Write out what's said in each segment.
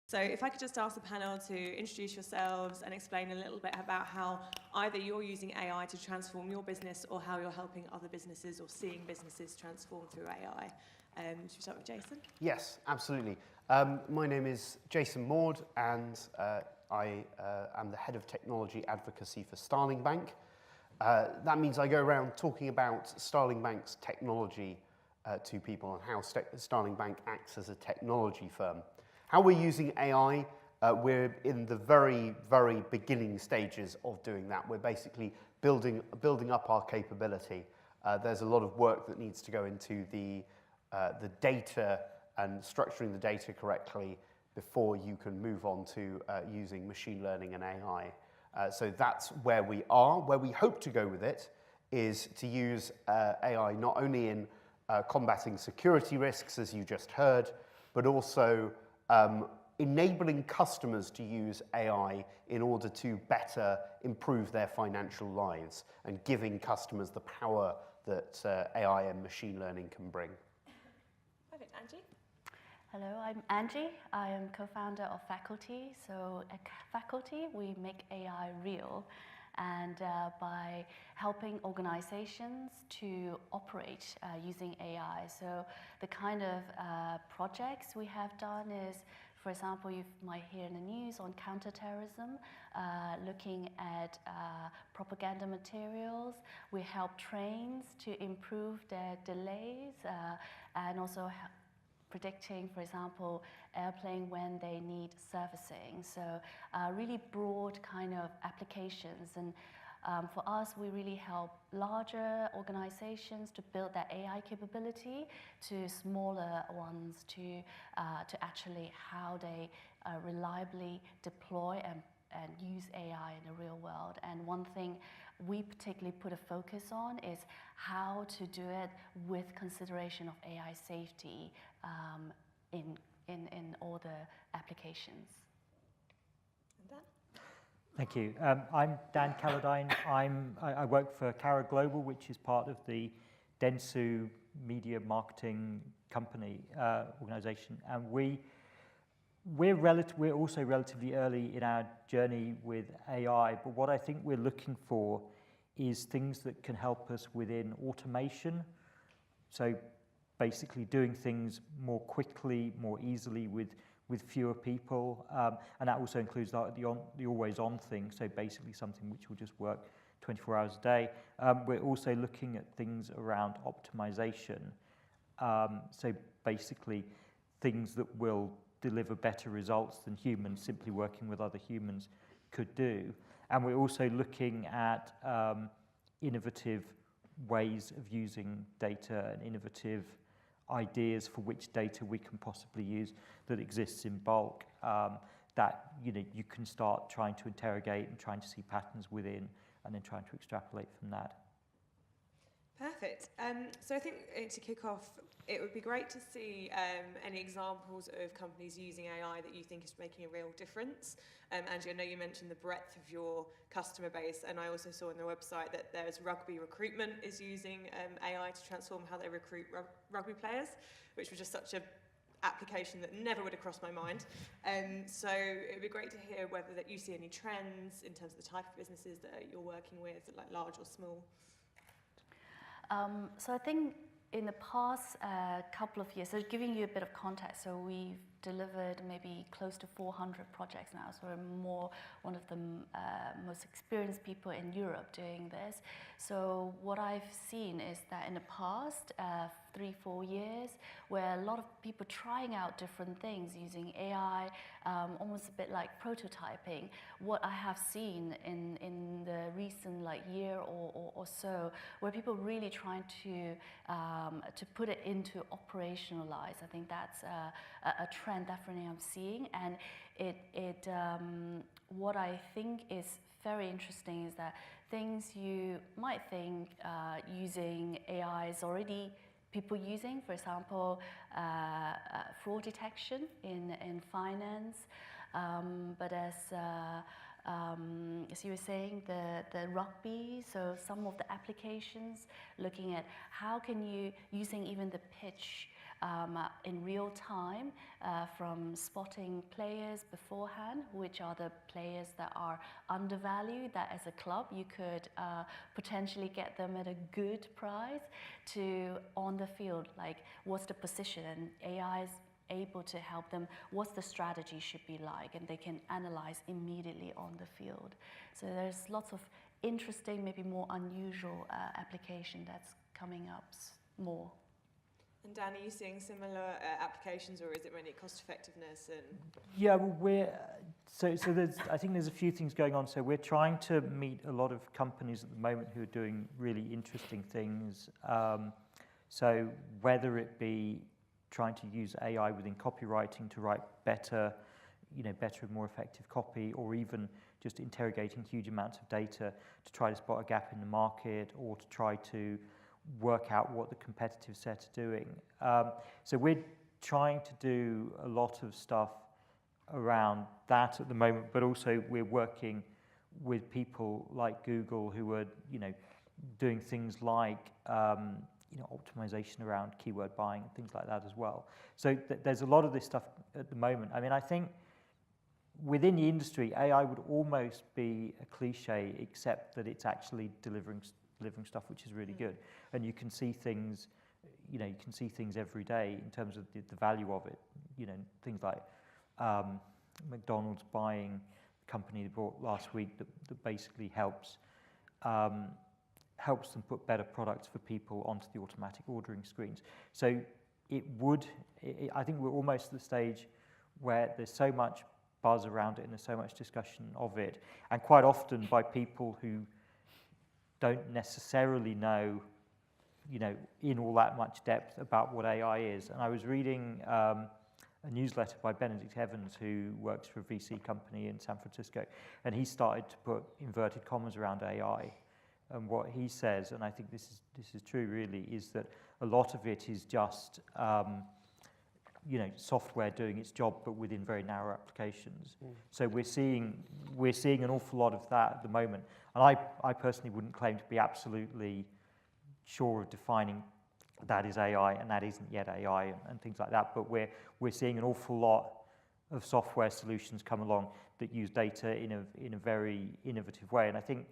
So if I could just ask the panel to introduce yourselves and explain a little bit about how either you're using AI to transform your business or how you're helping other businesses or seeing businesses transform through AI. Should we start with Jason? Yes, absolutely. My name is Jason Maude, and I am the Head of Technology Advocacy for Starling Bank. That means I go around talking about Starling Bank's technology to people and how Starling Bank acts as a technology firm. How we're using AI, we're in the very, very beginning stages of doing that. We're basically building up our capability. There's a lot of work that needs to go into the data and structuring the data correctly before you can move on to using machine learning and AI. So that's where we are. Where we hope to go with it is to use AI not only in combating security risks, as you just heard, but also enabling customers to use AI in order to better improve their financial lives and giving customers the power that AI and machine learning can bring. Perfect. Angie? Hello, I'm Angie. I am co-founder of Faculty. So at Faculty, we make AI real, and by helping organizations to operate using AI. So the kind of projects we have done is, for example, you might hear in the news on counterterrorism, looking at propaganda materials. We help trains to improve their delays and also predicting, for example, airplane when they need servicing. So really broad kind of applications. And for us, we really help larger organizations to build that AI capability to smaller ones to actually how they reliably deploy and use AI in the real world. And one thing we particularly put a focus on is how to do it with consideration of AI safety in all the applications. And Dan? Thank you. I'm Dan Calladine. I work for Carat Global, which is part of the Dentsu media marketing company organization, and we're also relatively early in our journey with AI, but what I think we're looking for is things that can help us within automation. So basically doing things more quickly, more easily with fewer people, and that also includes the always-on thing, so basically something which will just work 24 hours a day. We're also looking at things around optimization, so basically things that will deliver better results than humans simply working with other humans could do. And we're also looking at innovative ways of using data and innovative ideas for which data we can possibly use that exists in bulk, that you can start trying to interrogate and trying to see patterns within and then trying to extrapolate from that. Perfect. So I think to kick off, it would be great to see any examples of companies using AI that you think is making a real difference. Angie, I know you mentioned the breadth of your customer base, and I also saw on their website that there's Rugby Recruitment is using AI to transform how they recruit rugby players, which was just such an application that never would have crossed my mind. So it would be great to hear whether that you see any trends in terms of the type of businesses that you're working with, like large or small. So I think in the past couple of years, so giving you a bit of context, so we've delivered maybe close to 400 projects now, so we're one of the most experienced people in Europe doing this. So what I've seen is that in the past 3-4 years, where a lot of people trying out different things using AI, almost a bit like prototyping, what I have seen in the recent year or so, where people really trying to put it into operationalize. I think that's a trend definitely I'm seeing, and it what I think is very interesting is that things you might think using AI is already people using, for example, fraud detection in finance, but as you were saying, the rugby, so some of the applications looking at how can you, using even the pitch in real time from spotting players beforehand, which are the players that are undervalued, that as a club you could potentially get them at a good price, to on the field, like what's the position, and AI is able to help them, what's the strategy should be like, and they can analyze immediately on the field. So there's lots of interesting, maybe more unusual application that's coming up more. And Dan, are you seeing similar applications, or is it mainly cost effectiveness? And Yeah, well, so there's, I think there's a few things going on. So we're trying to meet a lot of companies at the moment who are doing really interesting things. So whether it be trying to use AI within copywriting to write better and more effective copy, or even just interrogating huge amounts of data to try to spot a gap in the market, or to try to work out what the competitive set are doing. So we're trying to do a lot of stuff around that at the moment, but also we're working with people like Google who are, doing things like, optimization around keyword buying and things like that as well. So there's a lot of this stuff at the moment. I mean, I think within the industry, AI would almost be a cliche, except that it's actually delivering stuff which is really good. And you can see things, every day in terms of the value of it. Things like McDonald's buying a company they bought last week that basically helps them put better products for people onto the automatic ordering screens. So I think we're almost at the stage where there's so much buzz around it and there's so much discussion of it, and quite often by people who don't necessarily know, in all that much depth about what AI is. And I was reading a newsletter by Benedict Evans, who works for a VC company in San Francisco, and he started to put inverted commas around AI. And what he says, and I think this is true really, is that a lot of it is just software doing its job, but within very narrow applications. So we're seeing an awful lot of that at the moment. And I personally wouldn't claim to be absolutely sure of defining that is AI and that isn't yet AI and things like that. But we're seeing an awful lot of software solutions come along that use data in a very innovative way. And I think,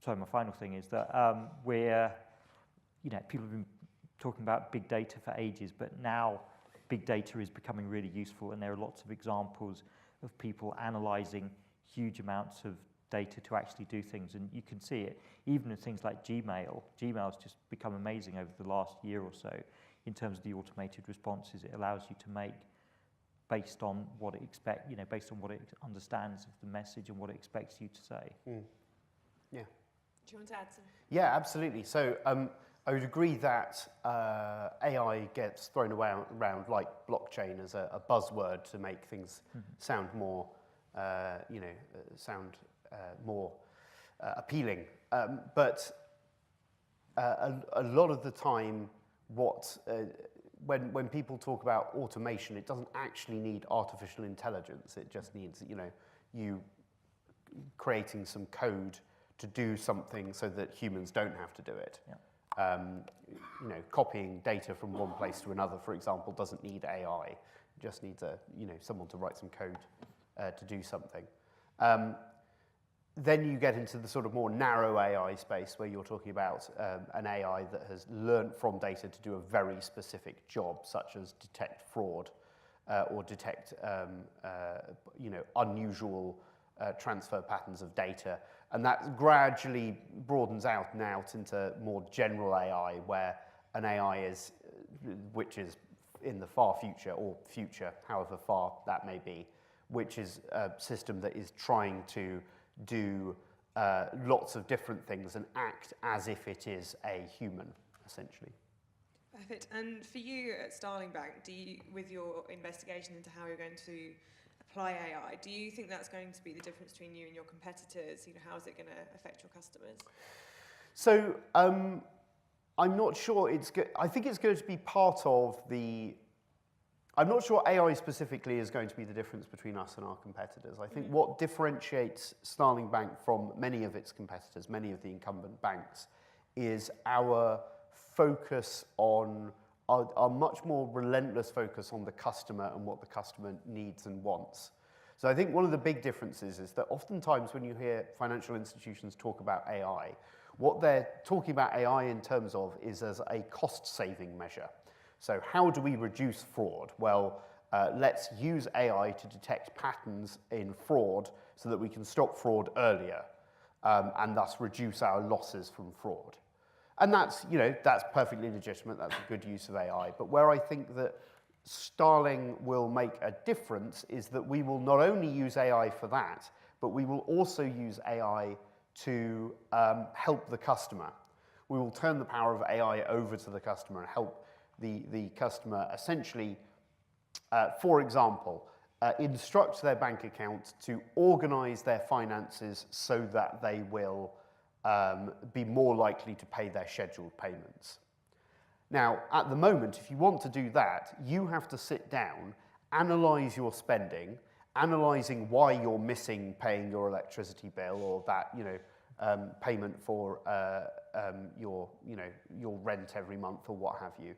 sorry, my final thing is that people have been talking about big data for ages, but now big data is becoming really useful, and there are lots of examples of people analyzing huge amounts of data to actually do things. And you can see it even in things like Gmail. Gmail's just become amazing over the last year or so in terms of the automated responses it allows you to make based on what it based on what it understands of the message and what it expects you to say. Yeah. Do you want to add some? Yeah, absolutely. So I would agree that AI gets thrown around like blockchain as a buzzword to make things sound more, more appealing. But a lot of the time, when people talk about automation, it doesn't actually need artificial intelligence. It just needs, you creating some code to do something so that humans don't have to do it. Yeah. Copying data from one place to another, for example, doesn't need AI. It just needs someone to write some code to do something. Then you get into the sort of more narrow AI space where you're talking about an AI that has learned from data to do a very specific job, such as detect fraud or detect unusual transfer patterns of data. And that gradually broadens out and out into more general AI, where an AI which is in the far future, or future, however far that may be, which is a system that is trying to do lots of different things and act as if it is a human, essentially. Perfect. And for you at Starling Bank, with your investigation into how you're going to apply AI, do you think that's going to be the difference between you and your competitors? How is it going to affect your customers? So I'm not sure it's good. I think it's going to be part of I'm not sure AI specifically is going to be the difference between us and our competitors. I think what differentiates Starling Bank from many of its competitors, many of the incumbent banks, is our focus on are much more relentless focus on the customer and what the customer needs and wants. So I think one of the big differences is that oftentimes when you hear financial institutions talk about AI, what they're talking about AI in terms of is as a cost-saving measure. So how do we reduce fraud? Well, let's use AI to detect patterns in fraud so that we can stop fraud earlier and thus reduce our losses from fraud. And that's, that's perfectly legitimate. That's a good use of AI. But where I think that Starling will make a difference is that we will not only use AI for that, but we will also use AI to help the customer. We will turn the power of AI over to the customer and help the customer essentially, for example, instruct their bank account to organize their finances so that they will be more likely to pay their scheduled payments. Now, at the moment, if you want to do that, you have to sit down, analyze your spending, analyzing why you're missing paying your electricity bill or that, payment for your rent every month or what have you.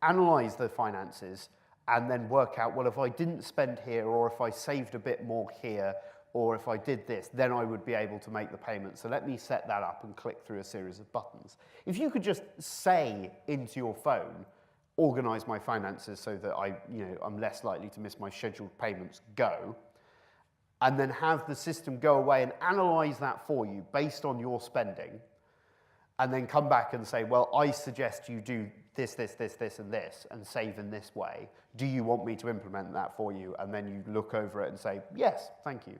Analyze the finances and then work out, well, if I didn't spend here or if I saved a bit more here or if I did this, then I would be able to make the payment. So let me set that up and click through a series of buttons. If you could just say into your phone, organize my finances so that I'm less likely to miss my scheduled payments, go, and then have the system go away and analyze that for you based on your spending, and then come back and say, well, I suggest you do this, this, this, this, and this, and save in this way. Do you want me to implement that for you? And then you look over it and say, yes, thank you.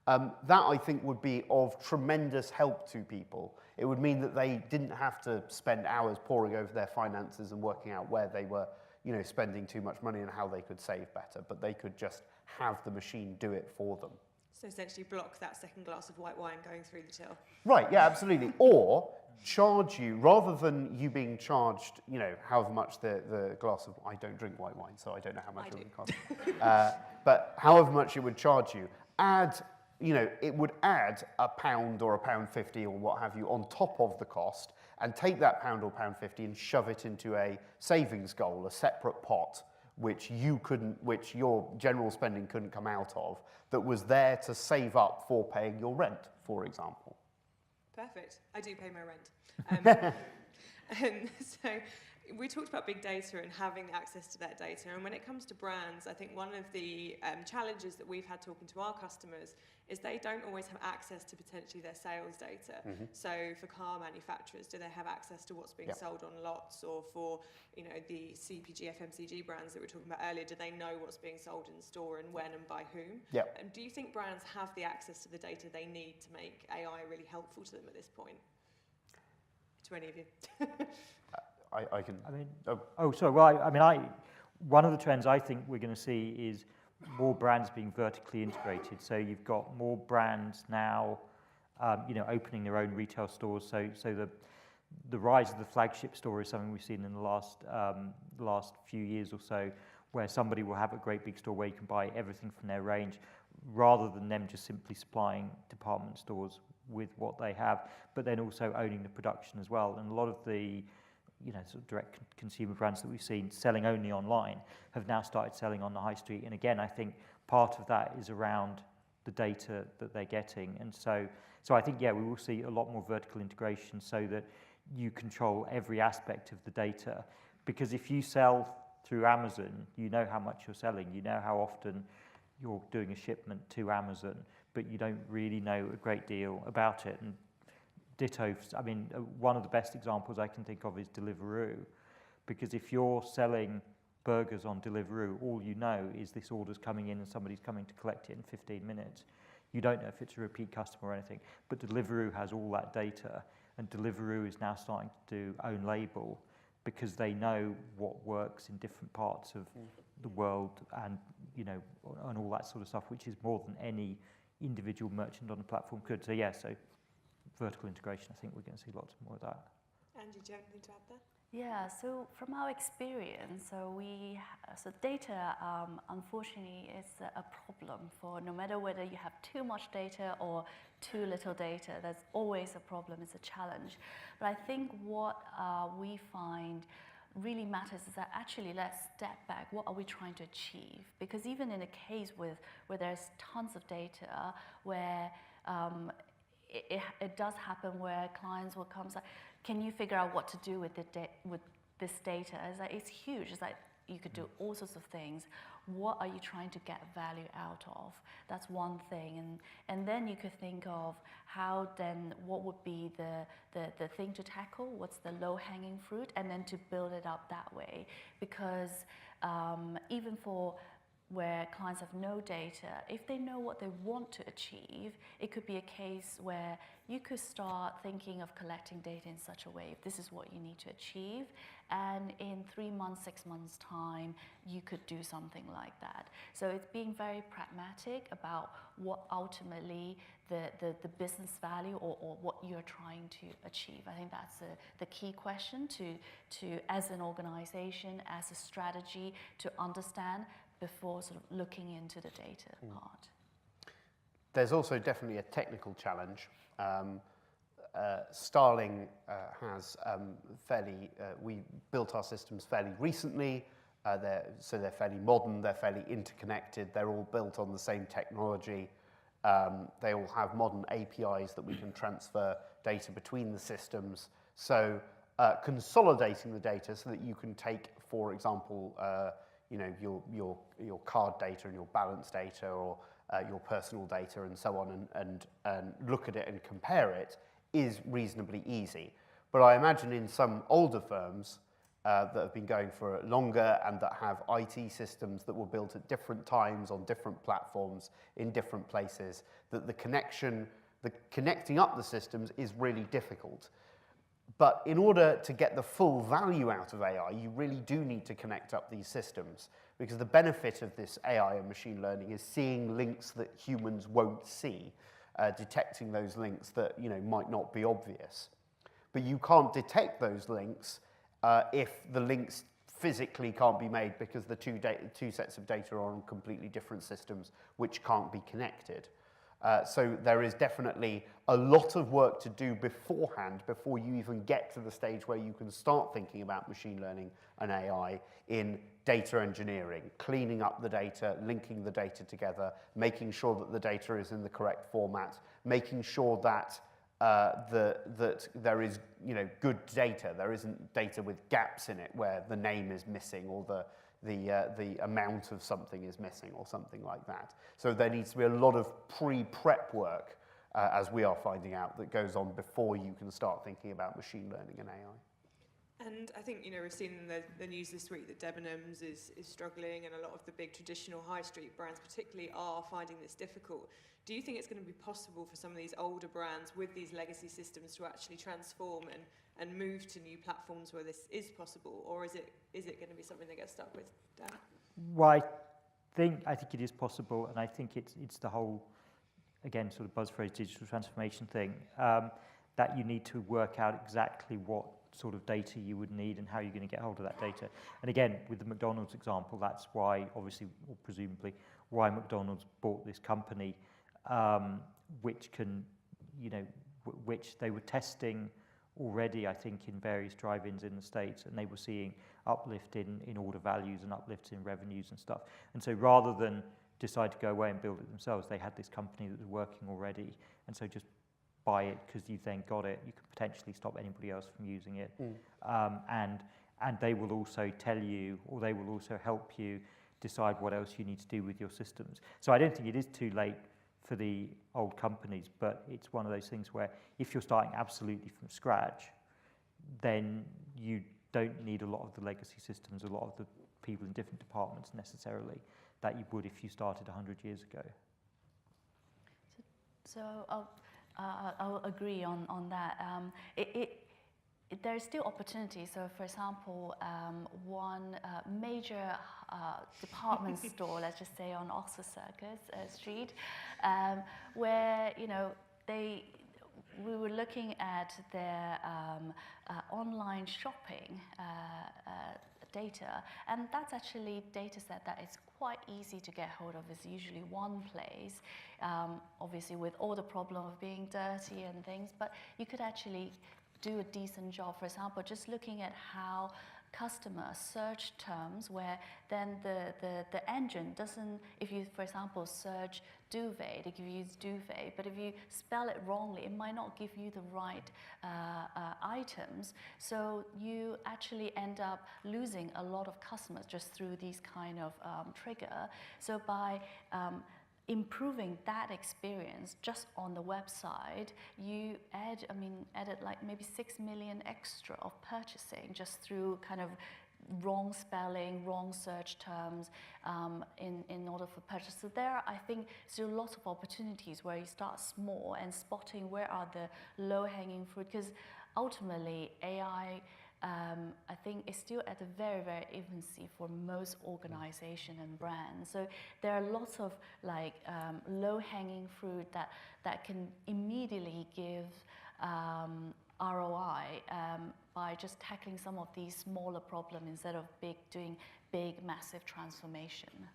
That, I think, would be of tremendous help to people. It would mean that they didn't have to spend hours poring over their finances and working out where they were, spending too much money and how they could save better, but they could just have the machine do it for them. So essentially block that second glass of white wine going through the till. Right, yeah, absolutely. Or charge you, rather than you being charged, however much the glass of, I don't drink white wine, so I don't know how much it would cost. But however much it would charge you, it would add £1 or £1.50 or what have you on top of the cost, and take that £1 or £1.50 and shove it into a savings goal, a separate pot, which your general spending couldn't come out of, that was there to save up for paying your rent, for example. Perfect. I do pay my rent. So we talked about big data and having access to that data. And when it comes to brands, I think one of the challenges that we've had talking to our customers is they don't always have access to potentially their sales data. Mm-hmm. So for car manufacturers, do they have access to what's being sold on lots? Or for the CPG, FMCG brands that we were talking about earlier, do they know what's being sold in store and when and by whom? Yep. And do you think brands have the access to the data they need to make AI really helpful to them at this point? To any of you? I can. Sorry. Well, one of the trends I think we're going to see is more brands being vertically integrated. So you've got more brands now, opening their own retail stores. So the rise of the flagship store is something we've seen in the last few years or so, where somebody will have a great big store where you can buy everything from their range, rather than them just simply supplying department stores with what they have, but then also owning the production as well. And a lot of the sort of direct consumer brands that we've seen selling only online have now started selling on the high street. And again, I think part of that is around the data that they're getting. And so I think, we will see a lot more vertical integration so that you control every aspect of the data. Because if you sell through Amazon, you know how much you're selling, you know how often you're doing a shipment to Amazon, but you don't really know a great deal about it. And ditto, one of the best examples I can think of is Deliveroo, because if you're selling burgers on Deliveroo, all you know is this order's coming in and somebody's coming to collect it in 15 minutes. You don't know if it's a repeat customer or anything, but Deliveroo has all that data, and Deliveroo is now starting to do own label because they know what works in different parts of the world and and all that sort of stuff, which is more than any individual merchant on the platform could. So vertical integration, I think we're going to see lots more of that. Angie, do you have anything to add there? Yeah, so from our experience, so data, unfortunately, is a problem for no matter whether you have too much data or too little data. There's always a problem, it's a challenge. But I think what we find really matters is that actually let's step back. What are we trying to achieve? Because even in a case where there's tons of data, where it does happen where clients will come and say, can you figure out what to do with this data? It's like, it's huge. It's like you could do all sorts of things. What are you trying to get value out of? That's one thing. And then you could think of how then, what would be the thing to tackle? What's the low-hanging fruit? And then to build it up that way. Because even for where clients have no data, if they know what they want to achieve, it could be a case where you could start thinking of collecting data in such a way, if this is what you need to achieve, and in 3 months, 6 months' time, you could do something like that. So it's being very pragmatic about what ultimately the business value or what you're trying to achieve. I think that's the key question to as an organization, as a strategy, to understand before sort of looking into the data part. There's also definitely a technical challenge. Starling has we built our systems fairly recently, so they're fairly modern, they're fairly interconnected, they're all built on the same technology. They all have modern APIs that we can transfer data between the systems. So consolidating the data so that you can take, for example, your card data and your balance data, or your personal data and so on, and look at it and compare it is reasonably easy. But I imagine in some older firms that have been going for longer and that have IT systems that were built at different times on different platforms in different places, that the connecting up the systems is really difficult. But in order to get the full value out of AI, you really do need to connect up these systems, because the benefit of this AI and machine learning is seeing links that humans won't see, detecting those links that might not be obvious. But you can't detect those links if the links physically can't be made, because the two sets of data are on completely different systems which can't be connected. So there is definitely a lot of work to do beforehand, before you even get to the stage where you can start thinking about machine learning and AI in data engineering, cleaning up the data, linking the data together, making sure that the data is in the correct format, making sure that that there is good data. There isn't data with gaps in it where the name is missing, or the amount of something is missing, or something like that. So there needs to be a lot of pre-prep work, as we are finding out, that goes on before you can start thinking about machine learning and AI. And I think, we've seen in the news this week that Debenhams is struggling, and a lot of the big traditional high street brands particularly are finding this difficult. Do you think it's going to be possible for some of these older brands with these legacy systems to actually transform and move to new platforms where this is possible, or is it going to be something they get stuck with, Dan? Well, I think it is possible, and I think it's the whole, again, sort of buzzphrase digital transformation thing, that you need to work out exactly what sort of data you would need and how you're going to get hold of that data. And again, with the McDonald's example, that's why, obviously, or presumably, why McDonald's bought this company, which can, which they were testing already, I think, in various drive-ins in the States, and they were seeing uplift in order values and uplifts in revenues and stuff. And so rather than decide to go away and build it themselves, they had this company that was working already, and so just buy it because you've then got it. You could potentially stop anybody else from using it. And they will also tell you, or they will also help you decide what else you need to do with your systems. So I don't think it is too late for the old companies, but it's one of those things where if you're starting absolutely from scratch, then you don't need a lot of the legacy systems, a lot of the people in different departments necessarily, that you would if you started 100 years ago. So I'll agree on that. There's still opportunity. So, for example, one major department store, let's just say on Oxford Circus Street, where we were looking at their online shopping data, and that's actually data set that is quite easy to get hold of. It's usually one place, obviously with all the problem of being dirty and things, but you could actually do a decent job. For example, just looking at how customer search terms where then the engine doesn't, if you, for example, search duvet, they give you duvet, but if you spell it wrongly, it might not give you the right items. So you actually end up losing a lot of customers just through these kind of trigger. So by improving that experience just on the website, you added like maybe 6 million extra of purchasing just through kind of wrong spelling, wrong search terms in order for purchase. So there, I think, still lots of opportunities where you start small and spotting where are the low-hanging fruit, because ultimately AI, I think, is still at the very, very infancy for most organization and brands. So there are lots of like low-hanging fruit that can immediately give ROI by just tackling some of these smaller problems instead of doing big, massive transformation.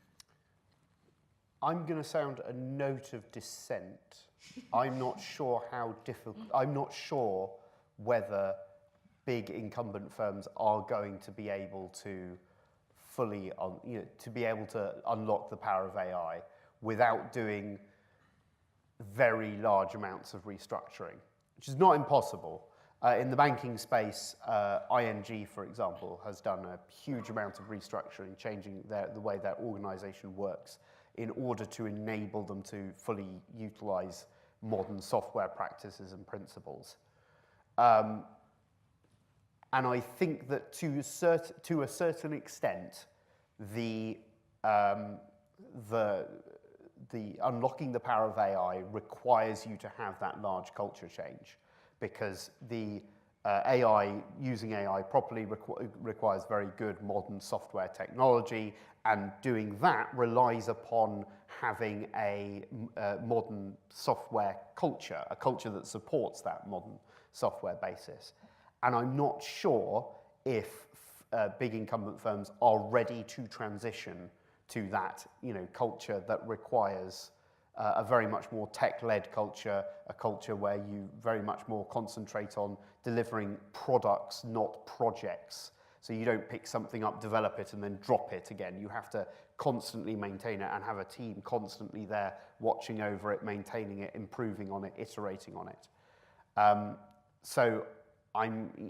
I'm going to sound a note of dissent. I'm not sure how difficult, I'm not sure whether big incumbent firms are going to be able to fully, to be able to unlock the power of AI without doing very large amounts of restructuring, which is not impossible. In the banking space, ING, for example, has done a huge amount of restructuring, changing the way their organization works in order to enable them to fully utilize modern software practices and principles. And I think that to a certain extent, the unlocking the power of AI requires you to have that large culture change, because the using AI properly requires very good modern software technology, and doing that relies upon having a modern software culture, a culture that supports that modern software basis. And I'm not sure if big incumbent firms are ready to transition to that, culture that requires a very much more tech-led culture, a culture where you very much more concentrate on delivering products, not projects. So you don't pick something up, develop it, and then drop it again. You have to constantly maintain it and have a team constantly there watching over it, maintaining it, improving on it, iterating on it. So I'm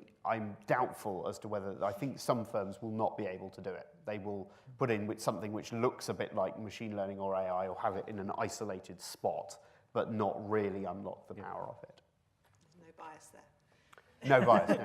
doubtful as to whether, I think some firms will not be able to do it. They will put in with something which looks a bit like machine learning or AI, or have it in an isolated spot, but not really unlock the power of it. There's no bias there. No bias,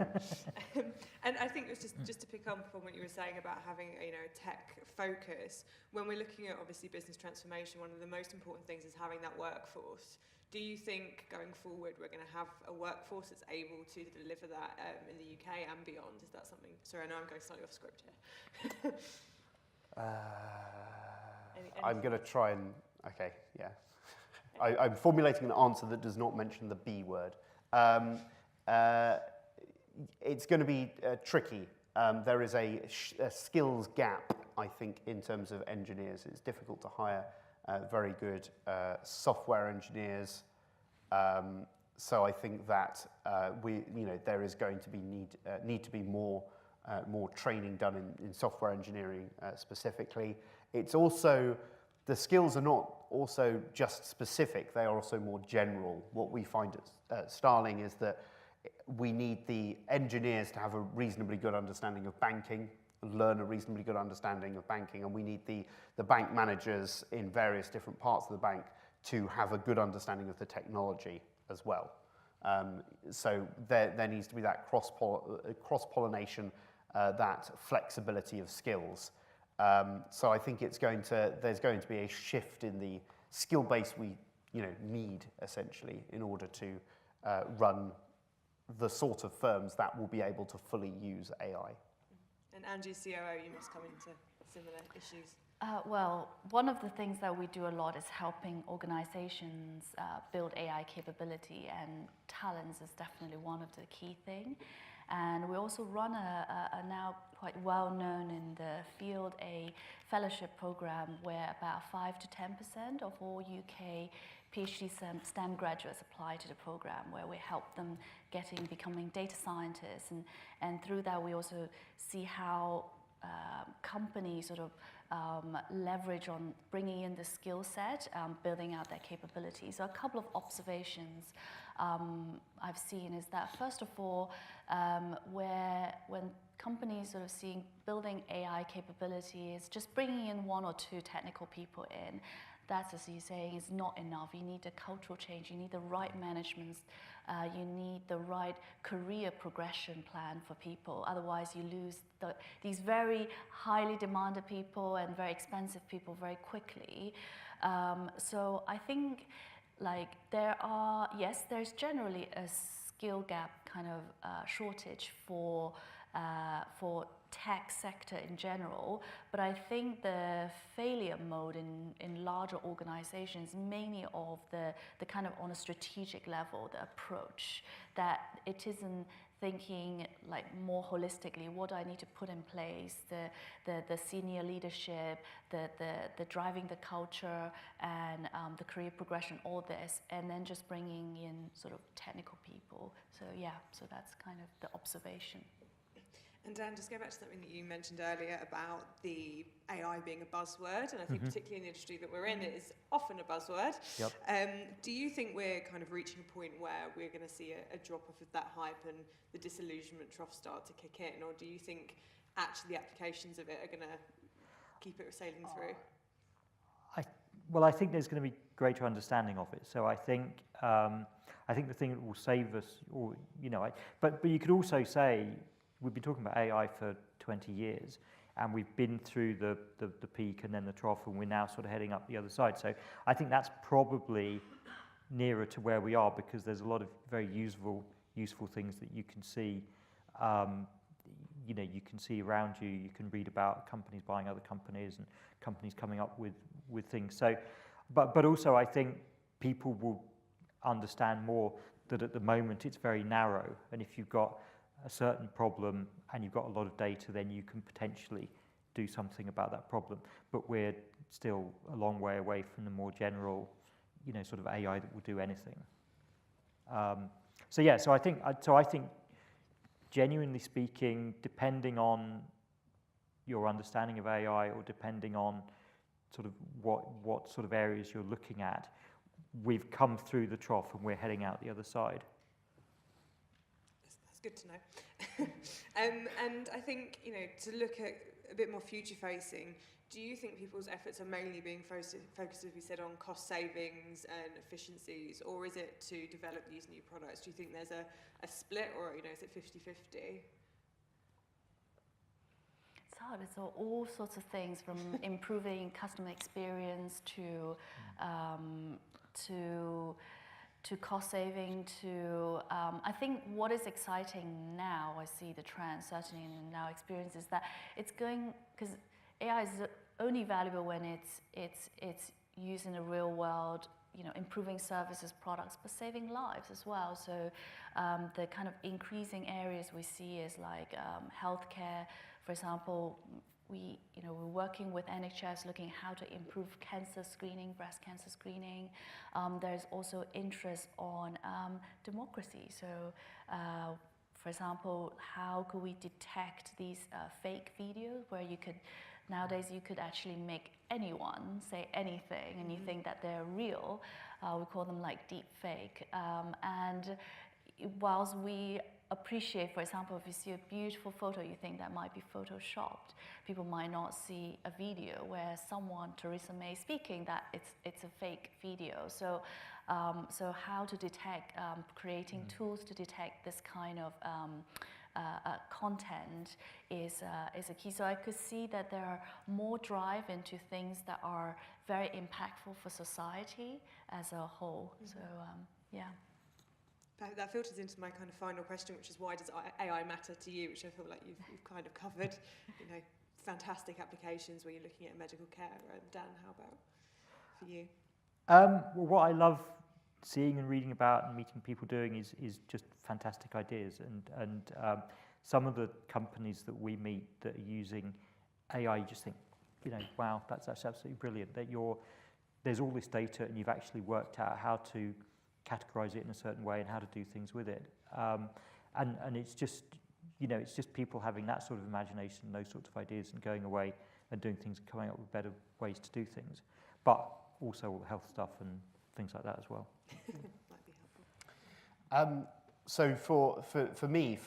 no. And I think it was just to pick up on what you were saying about having a tech focus. When we're looking at obviously business transformation, one of the most important things is having that workforce. Do you think going forward we're going to have a workforce that's able to deliver that in the UK and beyond? Is that something? Sorry, I know I'm going slightly off script here. I'm going to try and, okay, yeah. I'm formulating an answer that does not mention the B word. It's going to be tricky. There is a skills gap, I think, in terms of engineers. It's difficult to hire very good software engineers. So I think that there is going to be need to be more training done in software engineering specifically. It's also, the skills are not also just specific, they are also more general. What we find at Starling is that we need the engineers to have a reasonably good understanding of banking, learn a reasonably good understanding of banking, and we need the bank managers in various different parts of the bank to have a good understanding of the technology as well. So there needs to be that cross-pollination, that flexibility of skills. So I think there's going to be a shift in the skill base we need, essentially, in order to run the sort of firms that will be able to fully use AI. And Angie, COO, you must come into similar issues. Well, one of the things that we do a lot is helping organizations build AI capability, and talents is definitely one of the key things. And we also run a now quite well known in the field, a fellowship program where about 5 to 10% of all UK PhD STEM graduates apply to the program, where we help them becoming data scientists, and through that we also see how companies sort of leverage on bringing in the skill set, building out their capabilities. So a couple of observations I've seen is that, first of all, when companies sort of building AI capabilities, just bringing in 1 or 2 technical people in, that's, as you're saying, is not enough. You need a cultural change, you need the right management, you need the right career progression plan for people. Otherwise, you lose these very highly demanded people and very expensive people very quickly. So I think, like, there's generally a skill gap kind of shortage for tech sector in general, but I think the failure mode in larger organizations, mainly of the kind of on a strategic level, the approach, that it isn't thinking like more holistically, what do I need to put in place, the senior leadership, the driving the culture, and the career progression, all this, and then just bringing in sort of technical people. So yeah, so that's kind of the observation. And Dan, just go back to something that you mentioned earlier about the AI being a buzzword, and I think particularly in the industry that we're in, it is often a buzzword. Yep. Do you think we're kind of reaching a point where we're going to see a drop-off of that hype and the disillusionment trough start to kick in, or do you think actually the applications of it are going to keep it sailing through? Well, I think there's going to be greater understanding of it. So I think the thing that will save us, or but you could also say, we've been talking about AI for 20 years, and we've been through the peak and then the trough, and we're now sort of heading up the other side. So I think that's probably nearer to where we are, because there's a lot of very useful things that you can see. You can see around you. You can read about companies buying other companies and companies coming up with things. So, but also I think people will understand more that at the moment it's very narrow, and if you've got a certain problem and you've got a lot of data, then you can potentially do something about that problem. But we're still a long way away from the more general, sort of AI that will do anything. So I think, genuinely speaking, depending on your understanding of AI, or depending on sort of what sort of areas you're looking at, we've come through the trough and we're heading out the other side. Good to know. And I think, to look at a bit more future-facing, do you think people's efforts are mainly being focused, as we said, on cost savings and efficiencies, or is it to develop these new products? Do you think there's a split, or is it 50-50? It's hard. It's all sorts of things, from improving customer experience to cost saving, to I think what is exciting now, I see the trend certainly in our experience, is that it's going, because AI is only valuable when it's used in the real world, improving services, products, but saving lives as well. So the kind of increasing areas we see is like healthcare, for example. We're working with NHS, looking how to improve cancer screening, breast cancer screening. There's also interest on democracy. So, for example, how could we detect these fake videos where nowadays you could actually make anyone say anything and you think that they're real. We call them like deep fake. And whilst we appreciate, for example, if you see a beautiful photo, you think that might be photoshopped. People might not see a video where Theresa May speaking, that it's a fake video. So, how to detect, creating tools to detect this kind of content is a key. So I could see that there are more drive into things that are very impactful for society as a whole. So, yeah. That filters into my kind of final question, which is, why does AI matter to you? Which I feel like you've kind of covered. Fantastic applications where you're looking at medical care. Dan, how about for you? Well, what I love seeing and reading about and meeting people doing is just fantastic ideas, and some of the companies that we meet that are using AI, you just think, wow, that's absolutely brilliant. That there's all this data and you've actually worked out how to categorize it in a certain way and how to do things with it. And it's just, it's just people having that sort of imagination, those sorts of ideas, and going away and doing things, coming up with better ways to do things. But also all the health stuff and things like that as well. Might be helpful. So for me,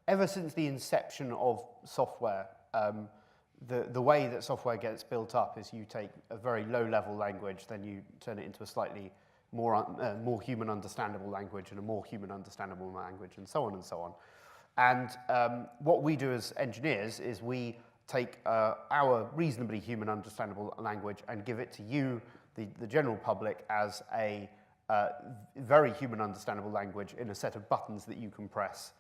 ever since the inception of software, the way that software gets built up is you take a very low-level language, then you turn it into a slightly more human understandable language and a more human understandable language, and so on and so on. And what we do as engineers is we take our reasonably human understandable language and give it to you, the general public, as a very human understandable language in a set of buttons that you can press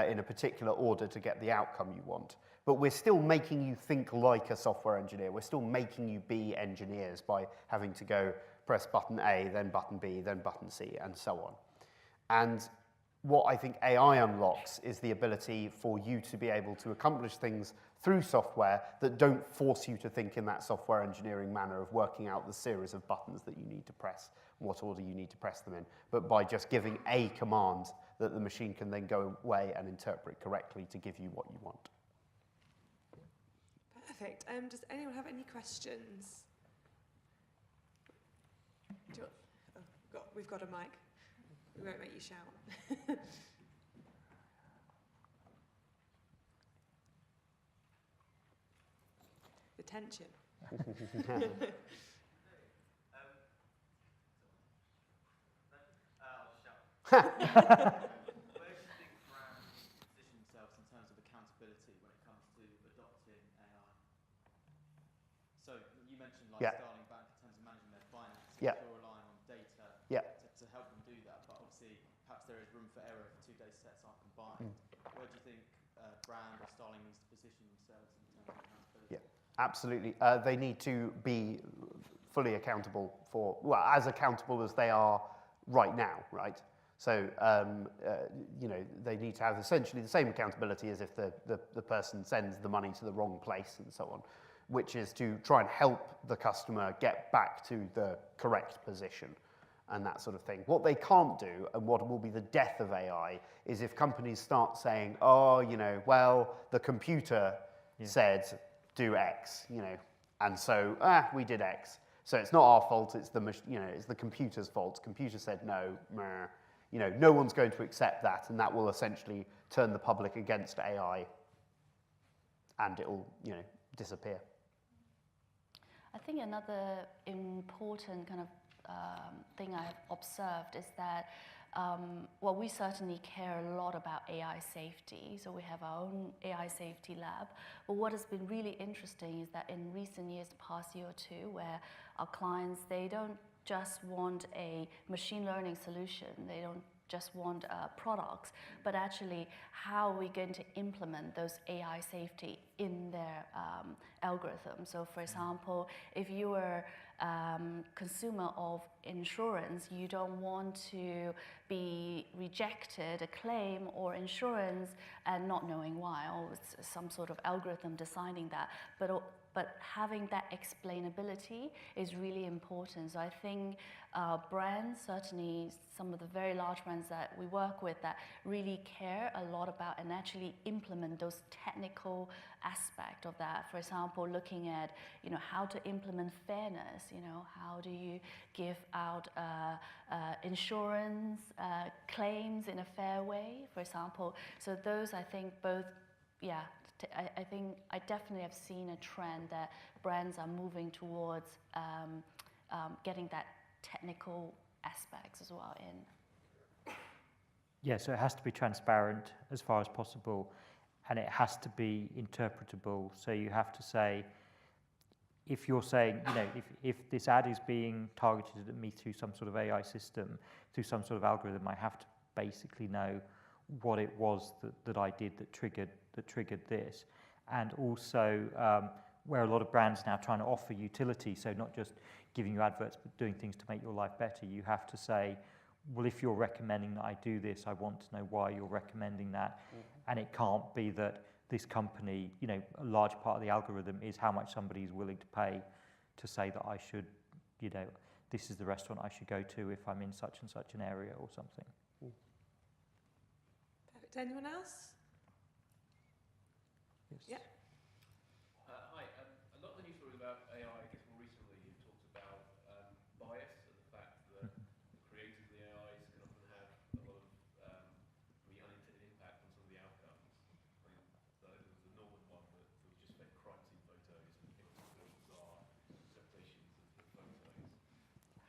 in a particular order to get the outcome you want. But we're still making you think like a software engineer. We're still making you be engineers by having to go press button A, then button B, then button C, and so on. And what I think AI unlocks is the ability for you to be able to accomplish things through software that don't force you to think in that software engineering manner of working out the series of buttons that you need to press, what order you need to press them in, but by just giving a command that the machine can then go away and interpret correctly to give you what you want. Perfect. Does anyone have any questions? Do you want, we've got a mic. We won't make you shout. The tension. Where do you think brands position themselves in terms of accountability when it comes to adopting AI? So you mentioned Starling Bank in terms of managing their finances, you're relying on data to help them do that, but obviously perhaps there is room for error if two data sets aren't combined. Where do you think brand or Starling needs to position themselves in terms of accountability? Yeah, absolutely. They need to be fully accountable for, well, as accountable as they are right now, right? So, they need to have essentially the same accountability as if the person sends the money to the wrong place and so on, which is to try and help the customer get back to the correct position and that sort of thing. What they can't do, and what will be the death of AI, is if companies start saying, oh, well, the computer said do X, and so, we did X. So it's not our fault, it's the computer's fault. Computer said no, meh. No one's going to accept that, and that will essentially turn the public against AI, and it will, disappear. I think another important kind of thing I've observed is that, we certainly care a lot about AI safety, so we have our own AI safety lab. But what has been really interesting is that in recent years, the past year or two, where our clients, they don't just want a machine learning solution, they don't just want products, but actually how are we going to implement those AI safety in their algorithm. So for example, if you are consumer of insurance, you don't want to be rejected a claim or insurance and not knowing why, or some sort of algorithm deciding that. But having that explainability is really important. So I think brands, certainly some of the very large brands that we work with, that really care a lot about and actually implement those technical aspect of that. For example, looking at how to implement fairness. How do you give out insurance claims in a fair way, for example. So those, I think, both, I think I definitely have seen a trend that brands are moving towards getting that technical aspects as well in. Yeah, so it has to be transparent as far as possible, and it has to be interpretable. So you have to say, if you're saying, if this ad is being targeted at me through some sort of AI system, through some sort of algorithm, I have to basically know what it was that I did that triggered this. And also where a lot of brands now trying to offer utility, so not just giving you adverts but doing things to make your life better, you have to say, well, if you're recommending that I do this, I want to know why you're recommending that. And it can't be that this company, you know, a large part of the algorithm is how much somebody is willing to pay to say that I should, you know, this is the restaurant I should go to if I'm in such and such an area or something. Perfect. Anyone else? Yes. Yeah. Hi. A lot of the news stories about AI, I guess more recently, you've talked about bias and the fact that the creators of the AIs can often have a lot of really unintended impact on some of the outcomes. I mean, there was the Norman one that was just fake crime scene photos and it was sort of bizarre interpretations of the photos.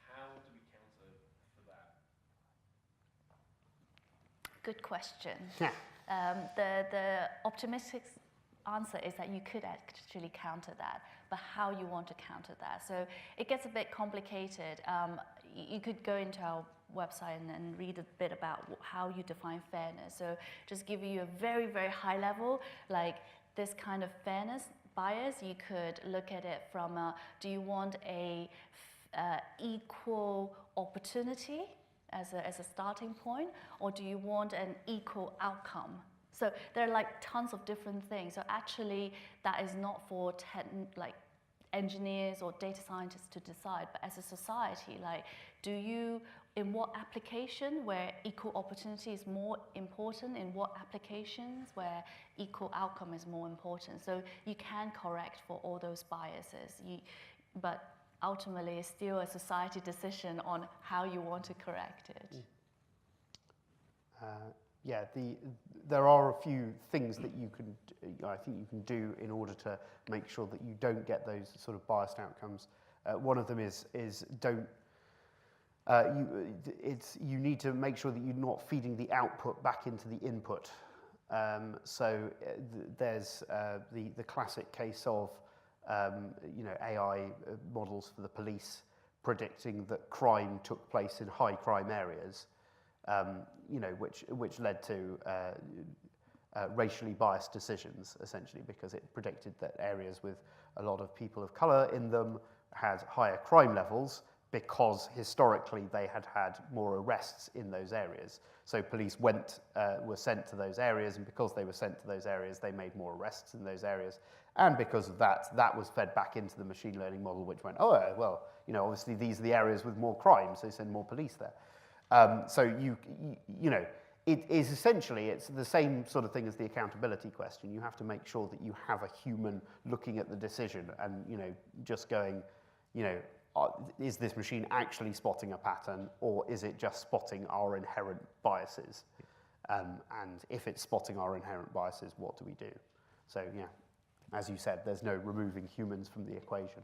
How do we counter for that? Good question. Yeah. The optimistic answer is that you could actually counter that, but how you want to counter that. So it gets a bit complicated. You could go into our website and read a bit about how you define fairness. So just give you a very, very high level, like this kind of fairness bias, you could look at it from do you want a equal opportunity as a starting point, or do you want an equal outcome? So there are like tons of different things. So actually, that is not for like engineers or data scientists to decide. But as a society, like, do you, in what application where equal opportunity is more important? In what applications where equal outcome is more important? So you can correct for all those biases. But ultimately, it's still a society decision on how you want to correct it. Yeah, there are a few things that you can, I think you can do in order to make sure that you don't get those sort of biased outcomes. One of them is don't. You need to make sure that you're not feeding the output back into the input. There's the classic case of AI models for the police predicting that crime took place in high crime areas. Which led to racially biased decisions, essentially, because it predicted that areas with a lot of people of colour in them had higher crime levels because historically they had had more arrests in those areas. So police were sent to those areas, and because they were sent to those areas, they made more arrests in those areas. And because of that, that was fed back into the machine learning model, which went, oh, well, obviously these are the areas with more crime, so send more police there. It is essentially, it's the same sort of thing as the accountability question. You have to make sure that you have a human looking at the decision and, just going, is this machine actually spotting a pattern, or is it just spotting our inherent biases? And if it's spotting our inherent biases, what do we do? So, yeah, as you said, there's no removing humans from the equation.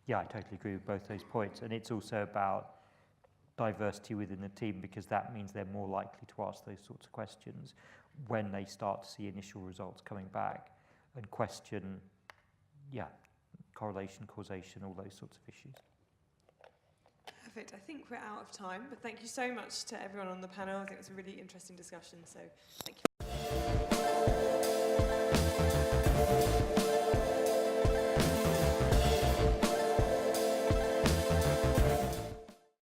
Yeah, I totally agree with both those points. And it's also about diversity within the team, because that means they're more likely to ask those sorts of questions when they start to see initial results coming back and question, correlation, causation, all those sorts of issues. Perfect. I think we're out of time, but thank you so much to everyone on the panel. I think it was a really interesting discussion, so thank you.